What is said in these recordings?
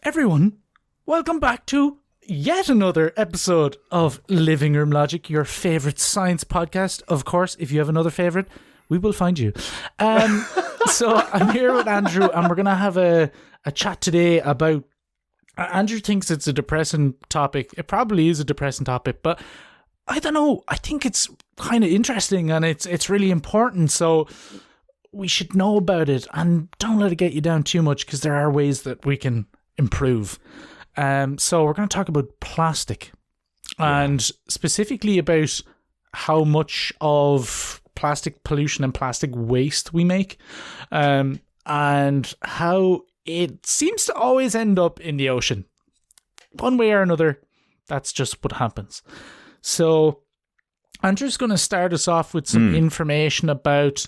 Everyone, welcome back to yet another episode of Living Room Logic, your favourite science podcast. Of course, if you have another favourite, we will find you. So I'm here with Andrew, and we're going to have a chat today about... Andrew thinks it's a depressing topic. It probably is a depressing topic, but I don't know. I think it's kind of interesting, and it's really important. So we should know about it, and don't let it get you down too much, because there are ways that we can improve. So we're going to talk about plastic, and specifically about how much of plastic pollution and plastic waste we make, and how it seems to always end up in the ocean. One way or another, that's just what happens. So Andrew's going to start us off with some information about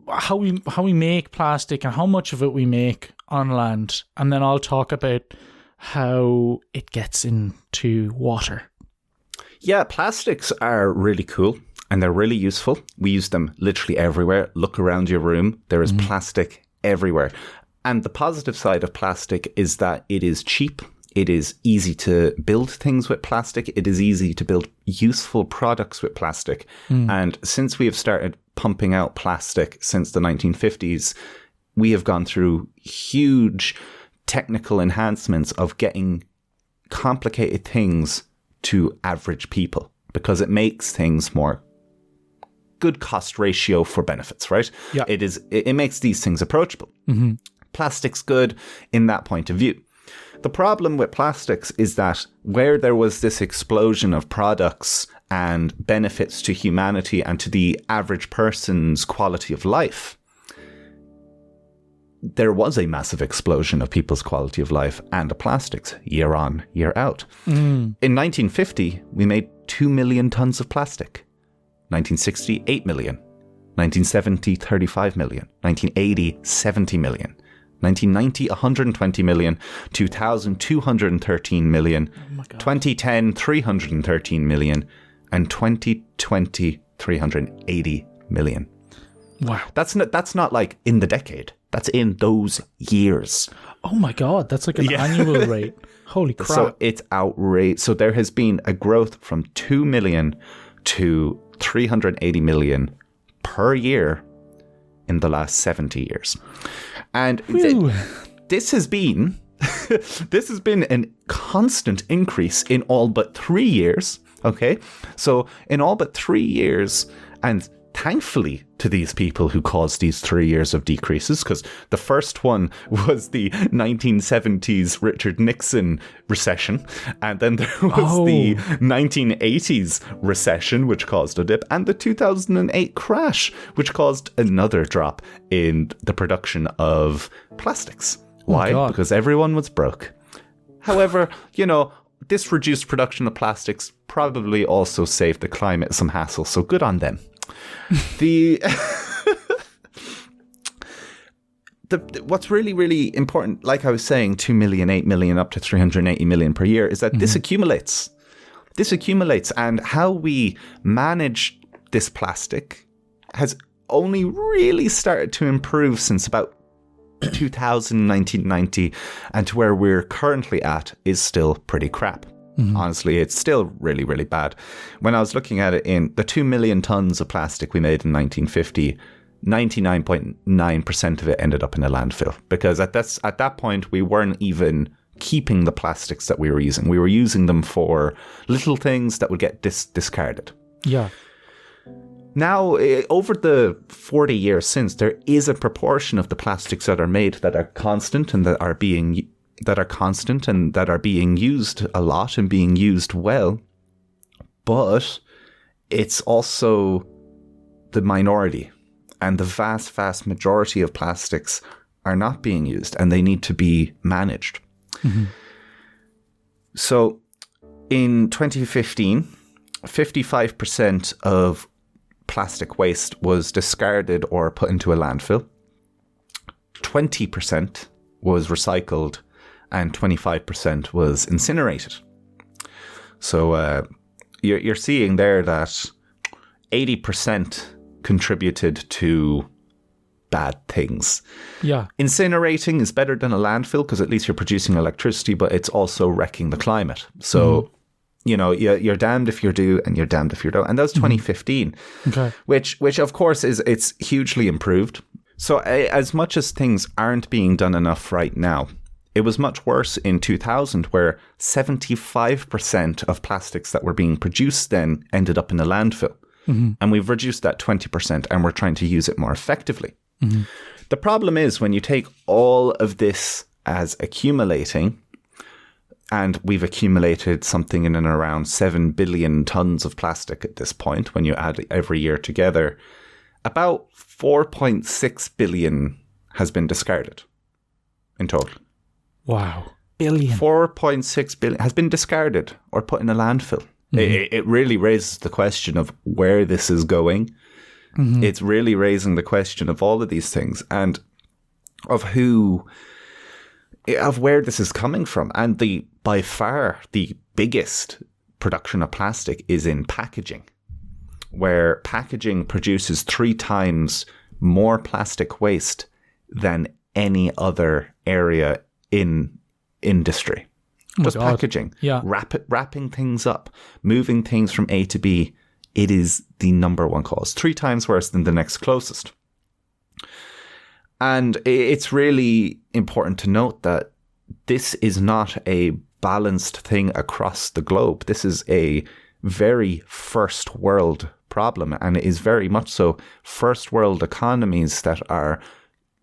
how we make plastic and how much of it we make on land, and then I'll talk about how it gets into water. Yeah, plastics are really cool and they're really useful. We use them literally everywhere. Look around your room. There is plastic everywhere. And the positive side of plastic is that it is cheap. It is easy to build things with plastic. It is easy to build useful products with plastic. And since we have started pumping out plastic since the 1950s, we have gone through huge technical enhancements of getting complicated things to average people, because it makes things more good cost ratio for benefits, right? Yeah. It makes these things approachable. Plastic's good in that point of view. The problem with plastics is that where there was this explosion of products and benefits to humanity and to the average person's quality of life, there was a massive explosion of people's quality of life and the plastics year on, year out. In 1950, we made 2 million tons of plastic. 1960, 8 million. 1970, 35 million. 1980, 70 million. 1990, 120 million. 2000, 213 million. Oh my God. 2010, 313 million. And 2020, 380 million. Wow. That's not like in the decade. That's in those years. Oh my God, that's like an annual rate. Holy crap. So it's outrageous. So there has been a growth from 2 million to 380 million per year in the last 70 years. And this has been a constant increase in all but 3 years. Okay. So in all but 3 years, and thankfully to these people who caused these 3 years of decreases, because the first one was the 1970s Richard Nixon recession, and then there was the 1980s recession, which caused a dip, and the 2008 crash, which caused another drop in the production of plastics. Why? Because everyone was broke. However, this reduced production of plastics probably also saved the climate some hassle, so good on them. What's really, really important, like I was saying, 2 million, 8 million, up to 380 million per year, is that this accumulates. This accumulates, and how we manage this plastic has only really started to improve since about 2000, 1990, and to where we're currently at is still pretty crap. Honestly, it's still really, really bad. When I was looking at it, in the 2 million tons of plastic we made in 1950, 99.9% of it ended up in a landfill. Because at that point, we weren't even keeping the plastics that we were using. We were using them for little things that would get discarded. Yeah. Now, over the 40 years since, there is a proportion of the plastics that are made that are constant and that are being used a lot and being used well, but it's also the minority, and the vast, vast majority of plastics are not being used and they need to be managed. So in 2015, 55% of plastic waste was discarded or put into a landfill. 20% was recycled and 25% was incinerated. So you're seeing there that 80% contributed to bad things. Yeah. Incinerating is better than a landfill because at least you're producing electricity, but it's also wrecking the climate. So, you know, you're damned if you do and you're damned if you don't. And that was 2015, which of course it's hugely improved. So as much as things aren't being done enough right now, it was much worse in 2000, where 75% of plastics that were being produced then ended up in a landfill. And we've reduced that 20% and we're trying to use it more effectively. The problem is when you take all of this as accumulating, and we've accumulated something in and around 7 billion tons of plastic at this point, when you add every year together, about 4.6 billion has been discarded in total. Wow. Billion. 4.6 billion has been discarded or put in a landfill. It really raises the question of where this is going. It's really raising the question of all of these things and of where this is coming from. And by far the biggest production of plastic is in packaging, where packaging produces 3 times more plastic waste than any other area in industry. Just packaging, wrapping things up, moving things from A to B. It is the number one cause, 3 times worse than the next closest. And it's really important to note that this is not a balanced thing across the globe. This is a very first world problem, and it is very much so first world economies that are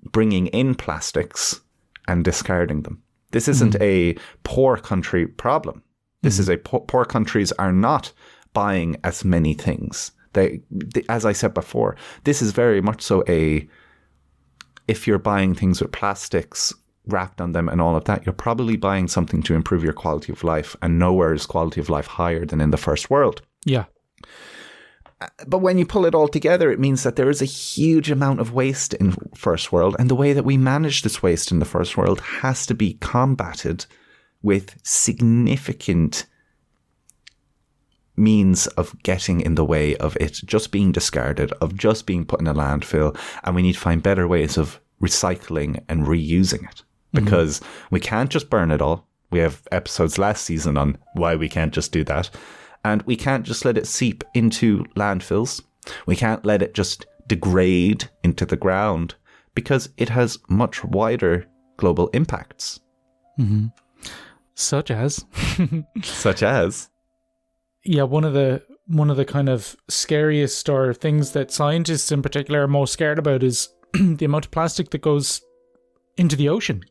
bringing in plastics and discarding them. This isn't a poor country problem. This is a poor countries are not buying as many things. They, as I said before, this is very much so if you're buying things with plastics wrapped on them and all of that, you're probably buying something to improve your quality of life, and nowhere is quality of life higher than in the first world. Yeah. But when you pull it all together, it means that there is a huge amount of waste in first world, and the way that we manage this waste in the first world has to be combated with significant means of getting in the way of it just being discarded, of just being put in a landfill, and we need to find better ways of recycling and reusing it, because we can't just burn it all. We have episodes last season on why we can't just do that. And we can't just let it seep into landfills. We can't let it just degrade into the ground, because it has much wider global impacts. Such as? Such as? Yeah, one of the kind of scariest or things that scientists in particular are most scared about is the amount of plastic that goes into the ocean.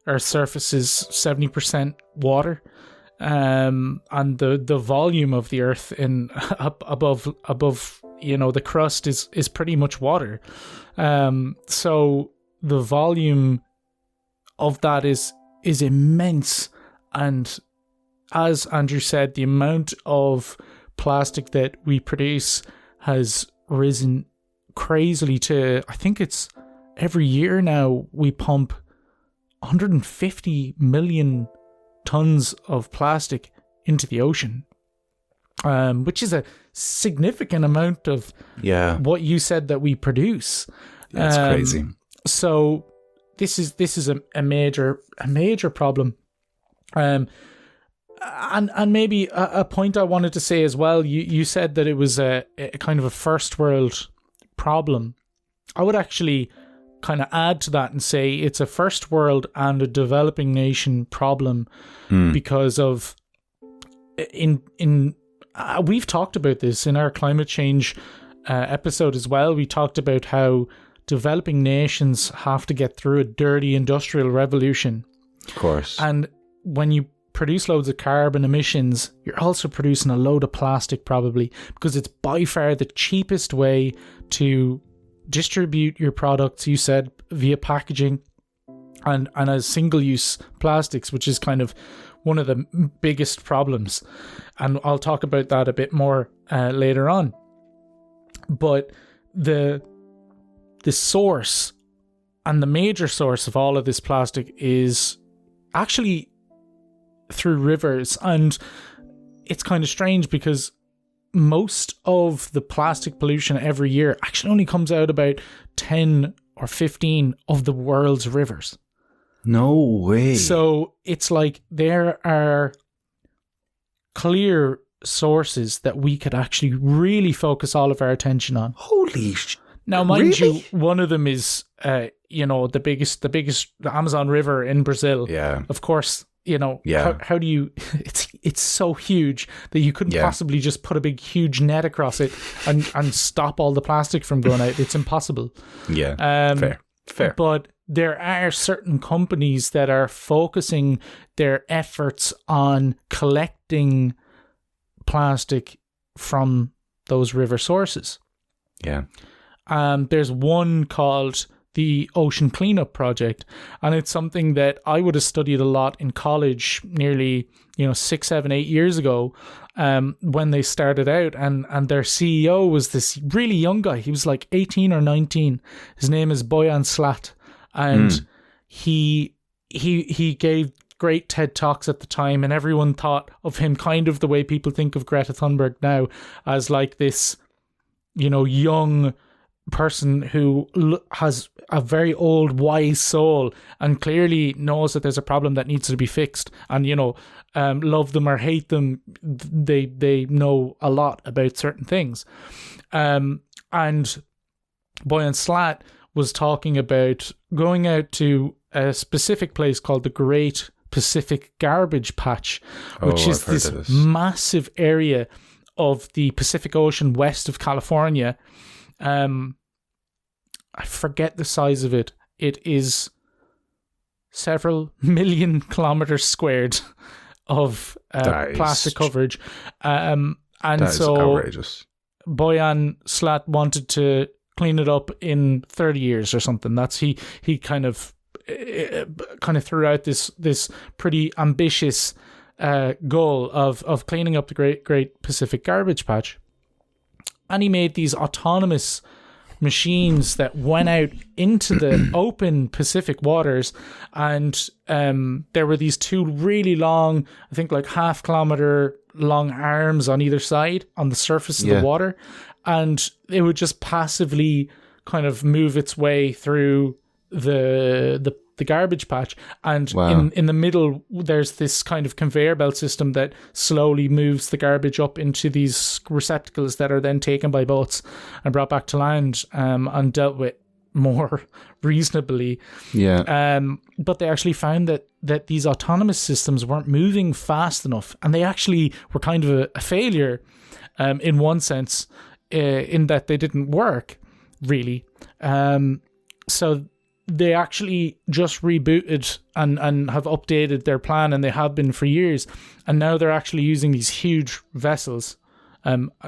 Our surface is 70% water. And the volume of the earth in above the crust is pretty much water. So the volume of that is immense, and as Andrew said, the amount of plastic that we produce has risen crazily to, I think it's every year now we pump 150 million tons of plastic into the ocean, which is a significant amount of what you said that we produce. That's crazy. So this is a major problem. And maybe a point I wanted to say as well. You said that it was a kind of a first world problem. I would actually kind of add to that and say it's a first world and a developing nation problem, because of we've talked about this in our climate change episode as well. We talked about how developing nations have to get through a dirty industrial revolution. Of course. And when you produce loads of carbon emissions, you're also producing a load of plastic, probably, because it's by far the cheapest way to distribute your products, you said, via packaging and as single-use plastics, which is kind of one of the biggest problems. And I'll talk about that a bit more later on. But the source and the major source of all of this plastic is actually through rivers. And it's kind of strange because most of the plastic pollution every year actually only comes out about 10 or 15 of the world's rivers. No way. So it's like there are clear sources that we could actually really focus all of our attention on. Holy Now, mind really? you, one of them is, the biggest, the Amazon River in Brazil. Yeah. Of course, Yeah. how do you, it's so huge that you couldn't possibly just put a big, huge net across it and stop all the plastic from going out. It's impossible. Yeah. Fair. But there are certain companies that are focusing their efforts on collecting plastic from those river sources. Yeah. There's one called the Ocean Cleanup Project, and it's something that I would have studied a lot in college nearly 6, 7, 8 years ago, when they started out, and their CEO was this really young guy. He was like 18 or 19. His name is Boyan Slat, and he gave great TED Talks at the time, and everyone thought of him kind of the way people think of Greta Thunberg now, as like this, young person who has a very old, wise soul and clearly knows that there's a problem that needs to be fixed. And, love them or hate them, they know a lot about certain things. And Boyan Slat was talking about going out to a specific place called the Great Pacific Garbage Patch, which is this massive area of the Pacific Ocean west of California. I forget the size of it. It is several million kilometers squared of plastic coverage. And that is so outrageous. Boyan Slat wanted to clean it up in 30 years or something. That's he kind of threw out this pretty ambitious goal of cleaning up the Great Pacific Garbage Patch. And he made these autonomous machines that went out into the open Pacific waters, and there were these two really long, I think like half-kilometer long arms on either side on the surface of the water, and it would just passively kind of move its way through the garbage patch, and in the middle there's this kind of conveyor belt system that slowly moves the garbage up into these receptacles that are then taken by boats and brought back to land, and dealt with more reasonably. But they actually found that these autonomous systems weren't moving fast enough, and they actually were kind of a failure in one sense, in that they didn't work really. So they actually just rebooted and have updated their plan, and they have been for years. And now they're actually using these huge vessels,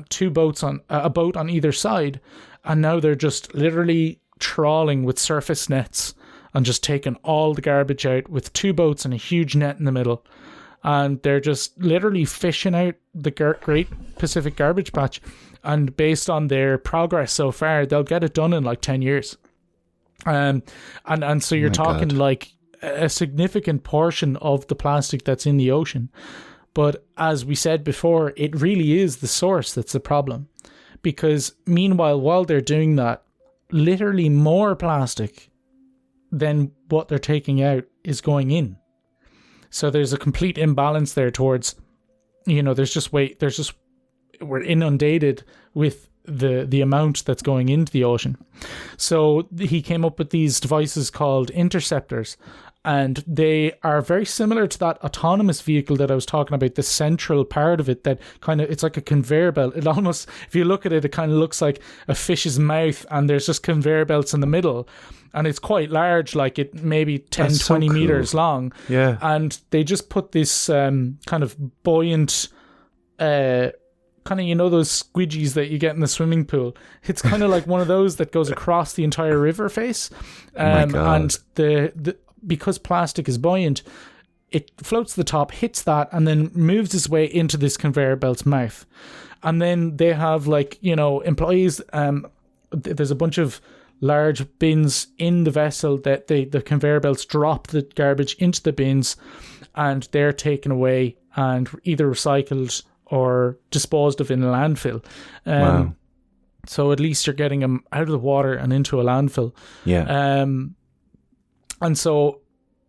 two boats a boat on either side, and now they're just literally trawling with surface nets and just taking all the garbage out with two boats and a huge net in the middle. And they're just literally fishing out the Great Pacific Garbage Patch. And based on their progress so far, they'll get it done in like 10 years. And so you're talking like a significant portion of the plastic that's in the ocean. But as we said before, it really is the source that's the problem. Because meanwhile, while they're doing that, literally more plastic than what they're taking out is going in. So there's a complete imbalance there towards, we're inundated with the amount that's going into the ocean. So he came up with these devices called interceptors, and they are very similar to that autonomous vehicle that I was talking about, the central part of it that kind of, it's like a conveyor belt. It almost, if you look at it, it kind of looks like a fish's mouth, and there's just conveyor belts in the middle, and it's quite large, like it maybe 10, That's 20 so cool. meters long. Yeah. And they just put this kind of buoyant kind of, those squidgies that you get in the swimming pool. It's kind of like one of those that goes across the entire river face. And because plastic is buoyant, it floats to the top, hits that, and then moves its way into this conveyor belt's mouth. And then they have employees. There's a bunch of large bins in the vessel that the conveyor belts drop the garbage into the bins, and they're taken away and either recycled or disposed of in a landfill. Wow. So at least you're getting them out of the water and into a landfill. Yeah. And so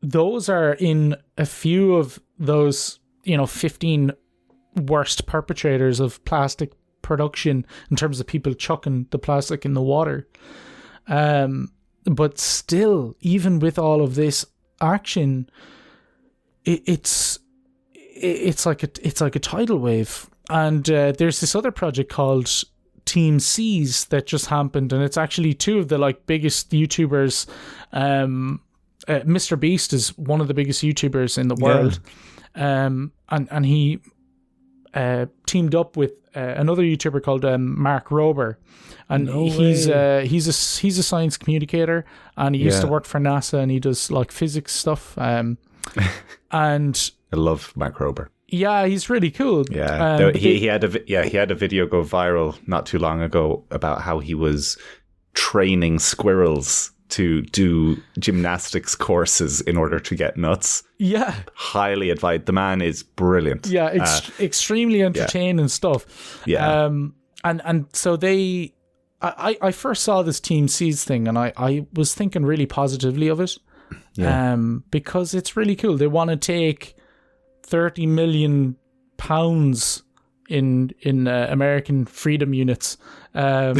those are in a few of those, 15 worst perpetrators of plastic production in terms of people chucking the plastic in the water. But still, even with all of this action, it's like a tidal wave. And there's this other project called Team Seas that just happened, and it's actually two of the biggest YouTubers. Mr. Beast is one of the biggest YouTubers in the world, and he teamed up with another YouTuber called Mark Rober, and he's a science communicator, and he used to work for NASA, and he does physics stuff. And I love Mark Rober. Yeah, he's really cool. Yeah, he had a video go viral not too long ago about how he was training squirrels to do gymnastics courses in order to get nuts. Yeah, highly advised. The man is brilliant. Yeah, extremely entertaining stuff. Yeah, and so I first saw this Team Seeds thing, and I was thinking really positively of it. Yeah, because it's really cool. They want to take 30 million pounds in American freedom units of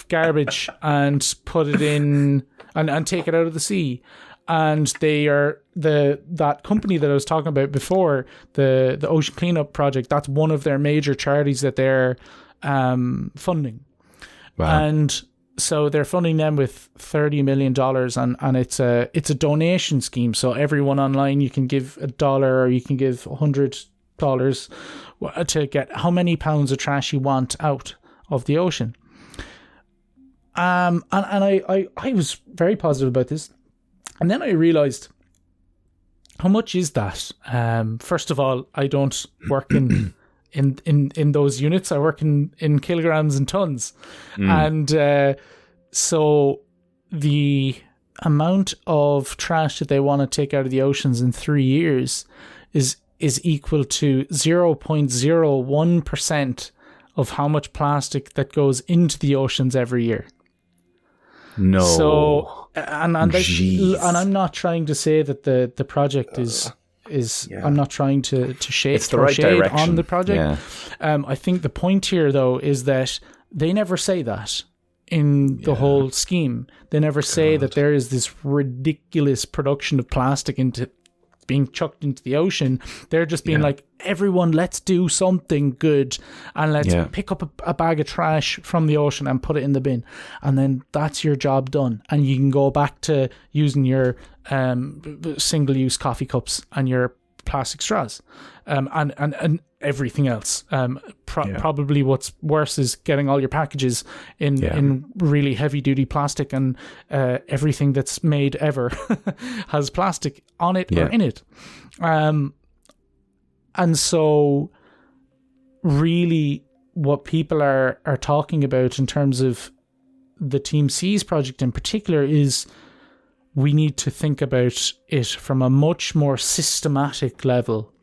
garbage and put it in and take it out of the sea. And they are that company that I was talking about before, the Ocean Cleanup Project. That's one of their major charities that they're funding. Wow. And so they're funding them with $30 million, and it's a donation scheme. So everyone online, you can give $1 or you can give $100 to get how many pounds of trash you want out of the ocean. And I was very positive about this, and then I realized, how much is that? First of all, I don't work in those units. I work in kilograms and tons. And so the amount of trash that they want to take out of the oceans in 3 years is equal to 0.01% of how much plastic that goes into the oceans every year. No. So and I'm not trying to say that the project is I'm not trying to shade on the project. Yeah. I think the point here though is that they never say that in the whole scheme. They never say that there is this ridiculous production of plastic being chucked into the ocean. They're just being like, everyone, let's do something good, and let's pick up a bag of trash from the ocean and put it in the bin, and then that's your job done, and you can go back to using your single-use coffee cups and your plastic straws, and everything else. Probably what's worse is getting all your packages in really heavy-duty plastic, and everything that's made ever has plastic on it or in it. And so really what people are talking about in terms of the Team Seas project in particular is we need to think about it from a much more systematic level.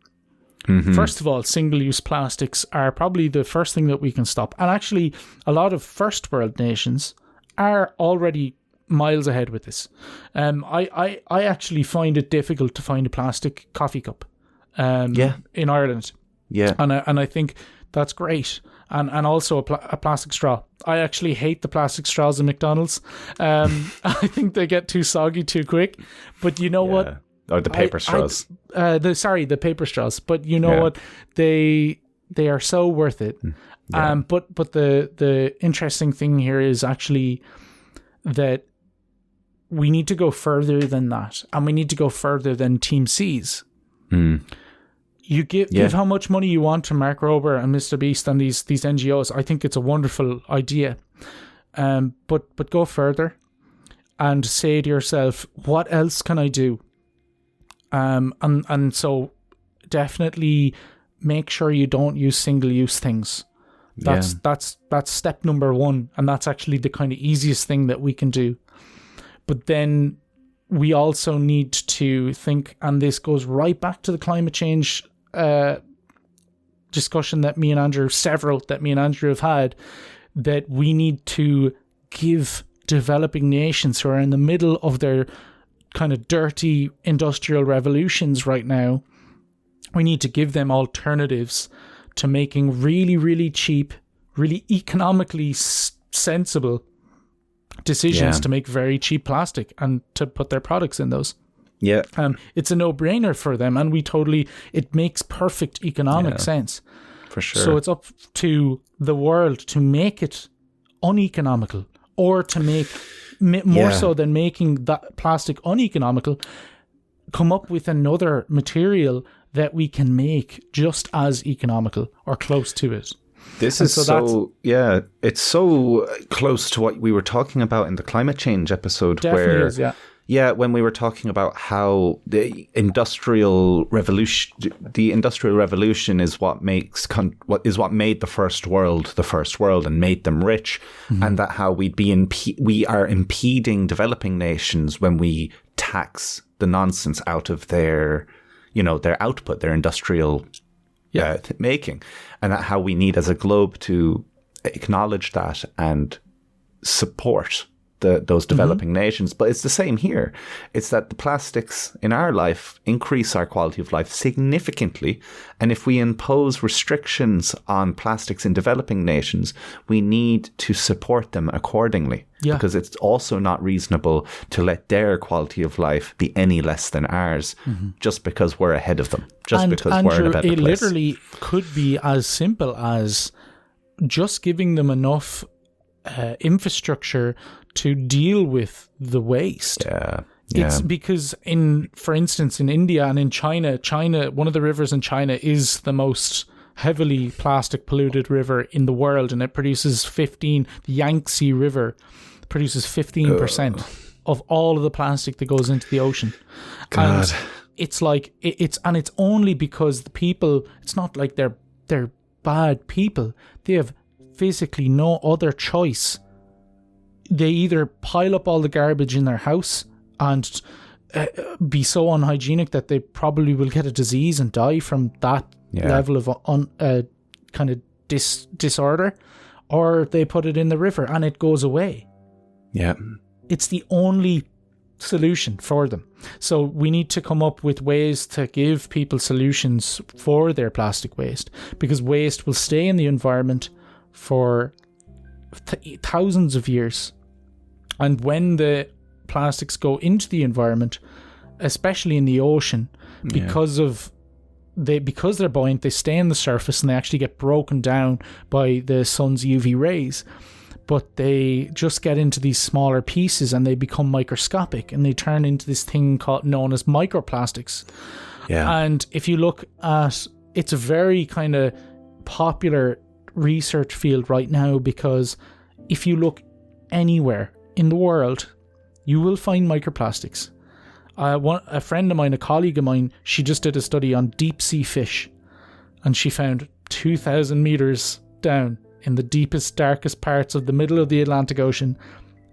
Mm-hmm. First of all, single-use plastics are probably the first thing that we can stop. And actually, a lot of first world nations are already miles ahead with this. I actually find it difficult to find a plastic coffee cup in Ireland. Yeah. And I think that's great. And also a plastic straw. I actually hate the plastic straws in McDonald's. I think they get too soggy too quick. But you know what? Or the paper straws. The paper straws. But you know what? They are so worth it. Yeah. But the interesting thing here is actually that we need to go further than that, and we need to go further than Team Seas. You give how much money you want to Mark Rober and Mr. Beast and these NGOs. I think it's a wonderful idea, but go further and say to yourself, what else can I do? And so definitely make sure you don't use single-use things. That's step number one, and that's actually the kind of easiest thing that we can do. But then we also need to think, and this goes right back to the climate change discussion that me and Andrew have had, that we need to give developing nations who are in the middle of their kind of dirty industrial revolutions right now, we need to give them alternatives to making really, really cheap, really economically sensible decisions to make very cheap plastic and to put their products in those. Yeah. It's a no-brainer for them, and it makes perfect economic sense. For sure. So it's up to the world to make it uneconomical, or to make more so than making that plastic uneconomical, come up with another material that we can make just as economical or close to it. This is it's so close to what we were talking about in the climate change episode. Definitely is, yeah, when we were talking about how the industrial revolution is what made the first world and made them rich, and that how we are impeding developing nations when we tax the nonsense out of their output, their industrial making, and that how we need as a globe to acknowledge that and support those developing nations. But it's the same here. It's that the plastics in our life increase our quality of life significantly. And if we impose restrictions on plastics in developing nations, we need to support them accordingly. Yeah. Because it's also not reasonable to let their quality of life be any less than ours just because we're ahead of them, because we're in a better place. It literally could be as simple as just giving them enough infrastructure to deal with the waste. It's because for instance, in India and in China, one of the rivers in China is the most heavily plastic polluted river in the world, and it produces the Yangtze River produces 15% of all of the plastic that goes into the ocean. God. And it's like it's only because the people, it's not like they're bad people. They have physically no other choice. They either pile up all the garbage in their house and be so unhygienic that they probably will get a disease and die from that level of kind of disorder, or they put it in the river and it goes away. Yeah. It's the only solution for them. So we need to come up with ways to give people solutions for their plastic waste, because waste will stay in the environment for thousands of years. And when the plastics go into the environment, especially in the ocean, because they're buoyant, they stay on the surface and they actually get broken down by the sun's UV rays. But they just get into these smaller pieces and they become microscopic, and they turn into this thing known as microplastics. Yeah. And if you look at, it's a very kind of popular research field right now, because if you look anywhere in the world, you will find microplastics. A friend of mine, a colleague of mine, she just did a study on deep sea fish, and she found 2,000 meters down in the deepest, darkest parts of the middle of the Atlantic Ocean,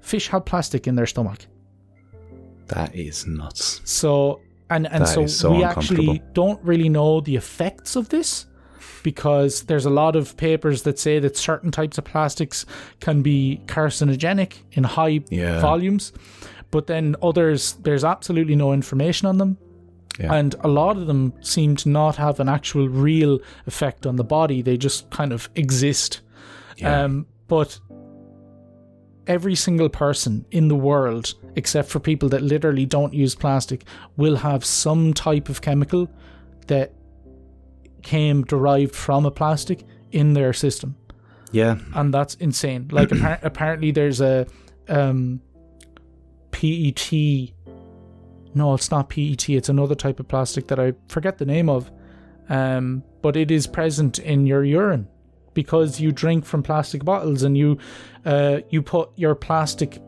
fish have plastic in their stomach. That is nuts. So we actually don't really know the effects of this, because there's a lot of papers that say that certain types of plastics can be carcinogenic in high volumes, but then others, there's absolutely no information on them. Yeah. And a lot of them seem to not have an actual real effect on the body. They just kind of exist. Yeah. But every single person in the world, except for people that literally don't use plastic, will have some type of chemical that derived from a plastic in their system. Yeah. And that's insane. Like apparently there's a PET. No, it's not PET. It's another type of plastic that I forget the name of. But it is present in your urine, because you drink from plastic bottles, and you put your plastic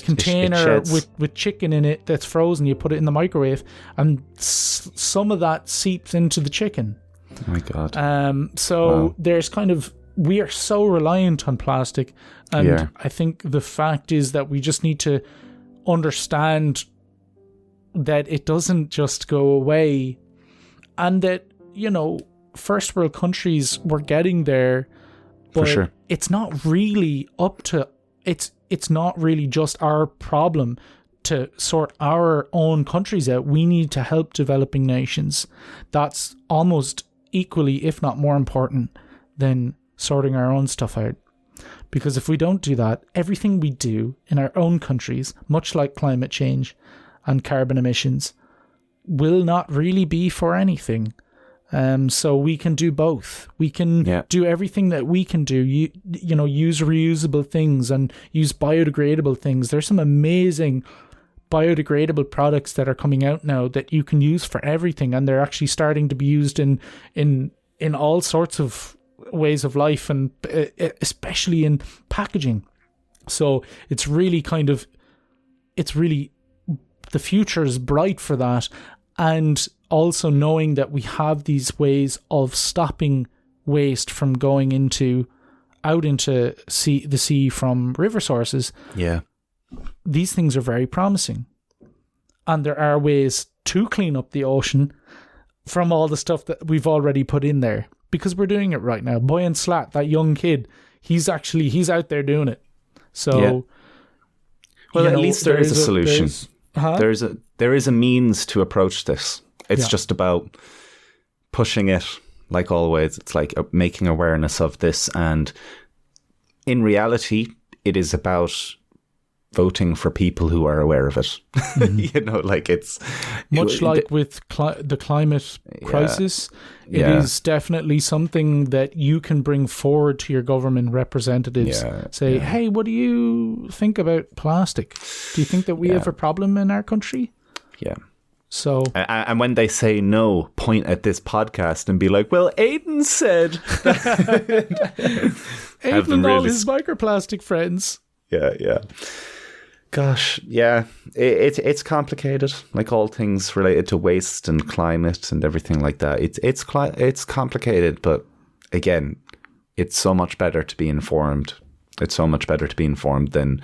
container with chicken in it that's frozen, you put it in the microwave, and some of that seeps into the chicken. Oh my God. There's we are so reliant on plastic, and I think the fact is that we just need to understand that it doesn't just go away, and that, first world countries were getting there, but For sure. it's not really up to it's not really just our problem to sort our own countries out. We need to help developing nations. That's almost equally, if not more important than sorting our own stuff out. Because if we don't do that, everything we do in our own countries, much like climate change and carbon emissions, will not really be for anything. So we can do both. We can do everything that we can do. You know, use reusable things and use biodegradable things. There's some amazing biodegradable products that are coming out now that you can use for everything, and they're actually starting to be used in all sorts of ways of life, and especially in packaging. So it's really the future is bright for that. And also knowing that we have these ways of stopping waste from going out into the sea from river sources. Yeah. These things are very promising. And there are ways to clean up the ocean from all the stuff that we've already put in there, because we're doing it right now. Boyan Slat, that young kid, he's out there doing it. So, well, at least there is a solution. There is a means to approach this. It's just about pushing it, like always. It's like making awareness of this. And in reality, it is about voting for people who are aware of it. You know, like it's... Much like with the climate crisis, it is definitely something that you can bring forward to your government representatives. Say, hey, what do you think about plastic? Do you think that we have a problem in our country? Yeah. So, and when they say no, point at this podcast and be like, well, Aidan said. Aidan and all his microplastic friends. Yeah. Gosh, yeah. It's complicated, like all things related to waste and climate and everything like that. It's complicated, but again, it's so much better to be informed. It's so much better to be informed than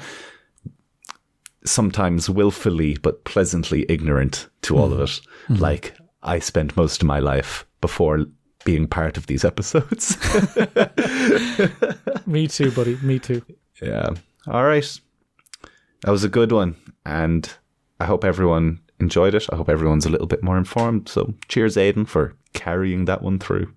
sometimes willfully but pleasantly ignorant to all of it. Like I spent most of my life before being part of these episodes. Me too, buddy. Me too. Yeah. All right. That was a good one. And I hope everyone enjoyed it. I hope everyone's a little bit more informed. So cheers, Aidan, for carrying that one through.